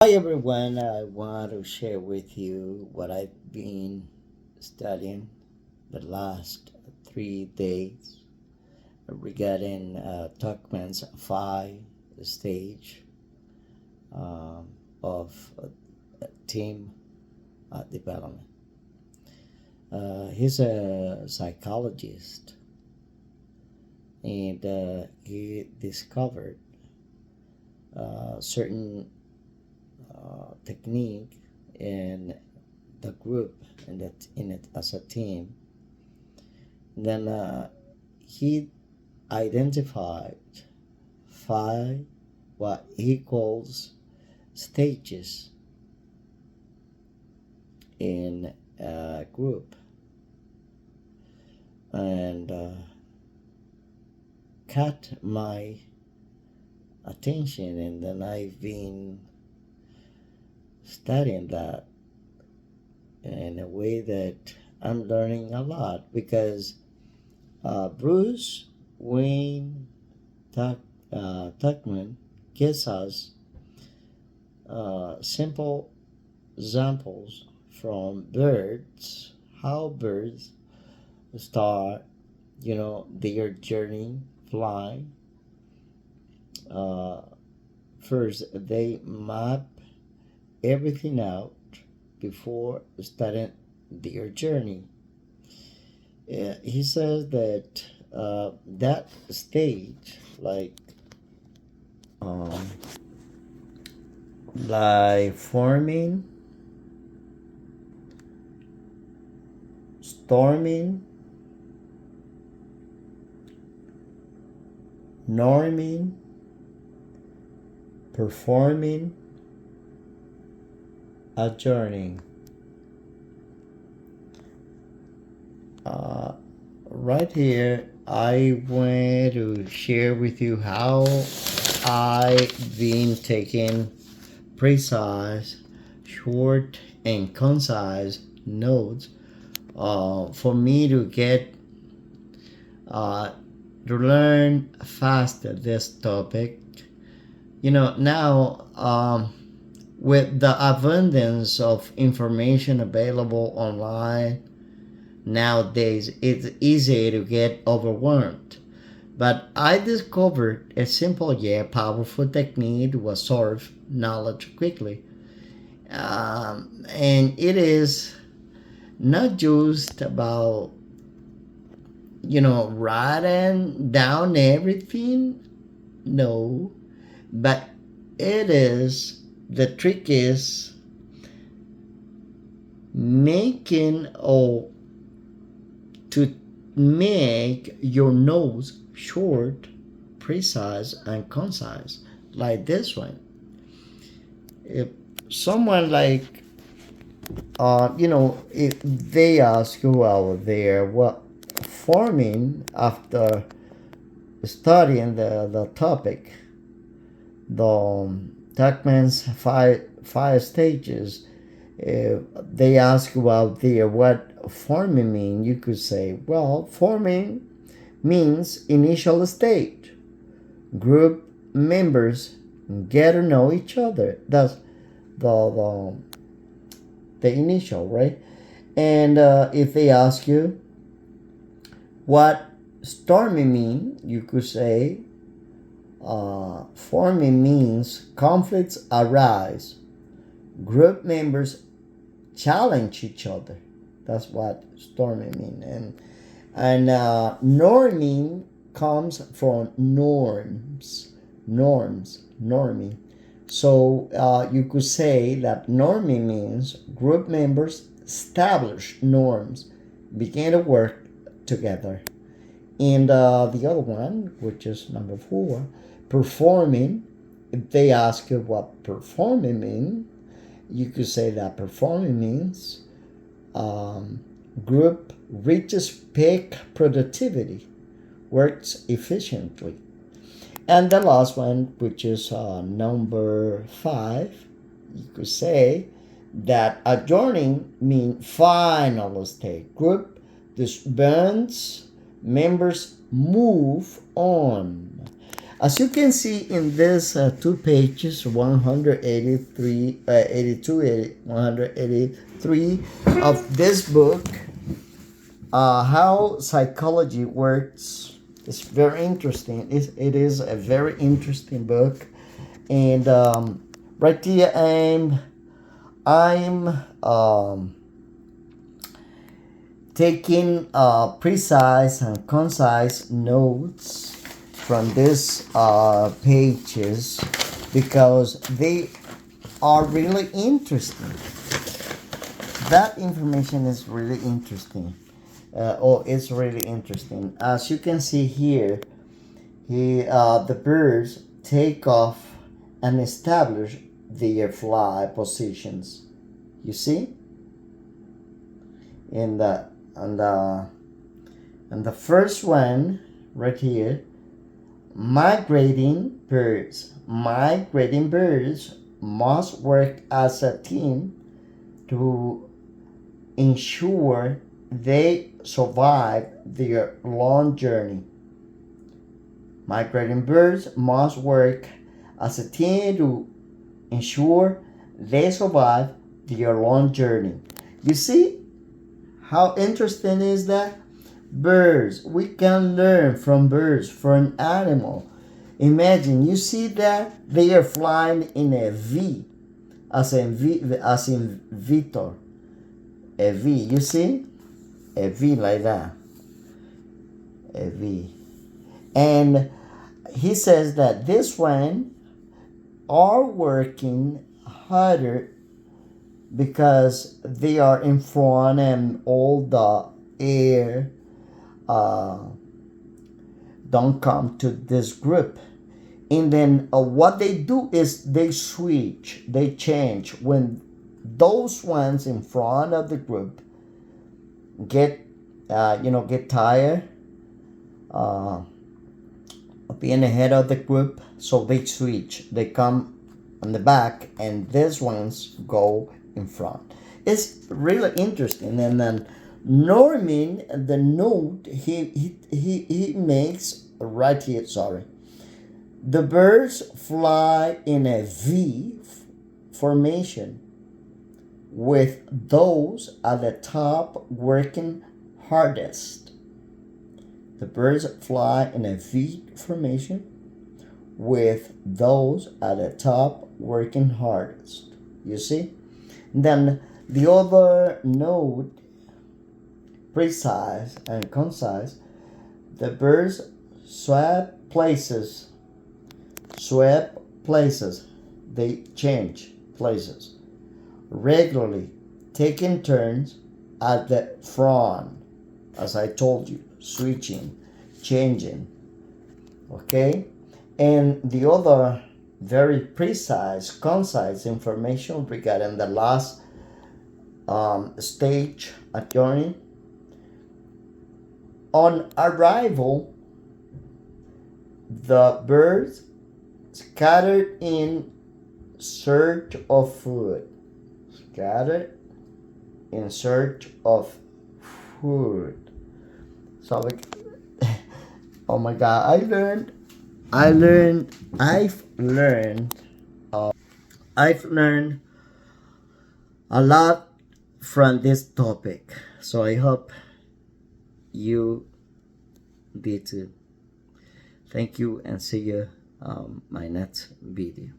Hi everyone, I want to share with you what I've been studying the last 3 days regarding Tuckman's five stage um, of team development. He's a psychologist and he discovered certain technique in the group and that in it as a team. Then he identified five what he calls stages in a group and caught my attention, and then I've been studying that in a way that I'm learning a lot because Bruce Wayne Tuckman gives us simple examples from birds, how birds start, their journey flying. Uh, First, they map everything out before starting their journey. He says that that stage, um, like forming, storming, norming, performing, adjourning. Uh, right here, I want to share with you how I've been taking precise, short, and concise notes for me to get uh, to learn faster this topic. Now with the abundance of information available online nowadays, it's easy to get overwhelmed. But I discovered a simple yet powerful technique to absorb knowledge quickly. And it is not just about, writing down everything. No, but it is, the trick is making or to make your notes short, precise, and concise, like this one. If someone if they ask you out there what forming after studying the topic, the Tuckman's five stages, if they ask you out there what forming mean, you could say, well, forming means initial state. Group members get to know each other. That's the initial, right? And if they ask you what storming mean, you could say forming means conflicts arise. Group members challenge each other. That's what storming mean. And norming comes from norming. So you could say that norming means group members establish norms, begin to work together. And the other one, which is number 4, performing. If they ask you what performing means, you could say that performing means group reaches peak productivity, works efficiently. And the last one, which is number 5, you could say that adjourning means final state. Group disbands, members move on. As you can see in this 2 pages, 183, 82, 183 of this book, how psychology works is very interesting. It is a very interesting book, and right here I'm taking precise and concise notes from these pages because they are really interesting. That information is really interesting. It's really interesting. As you can see here, the birds take off and establish their fly positions. You see? In the and the first one right here, migrating birds. Migrating birds must work as a team to ensure they survive their long journey. Migrating birds must work as a team to ensure they survive their long journey. You see how interesting is that? Birds, we can learn from birds, from an animal. Imagine, you see that they are flying in a V, as in Victor, a V. You see, a V like that, a V. And he says that this one are working harder because they are in front and all the air don't come to this group. And then what they do is they switch, they change. When those ones in front of the group get tired of being ahead of the group, so they switch. They come on the back, and these ones go in front. It's really interesting. And then Norman, the note he makes right here. Sorry, the birds fly in a V formation, with those at the top working hardest. The birds fly in a V formation, with those at the top working hardest. You see? Then the other note, precise and concise, the birds swap places. They change places regularly, taking turns at the front, as I told you, switching, changing. Okay? And the other very precise, concise information regarding the last stage at journey. On arrival, the birds scattered in search of food. Scattered in search of food. So, oh my God, I've learned a lot from this topic. So I hope you did too. Thank you, and see you my next video.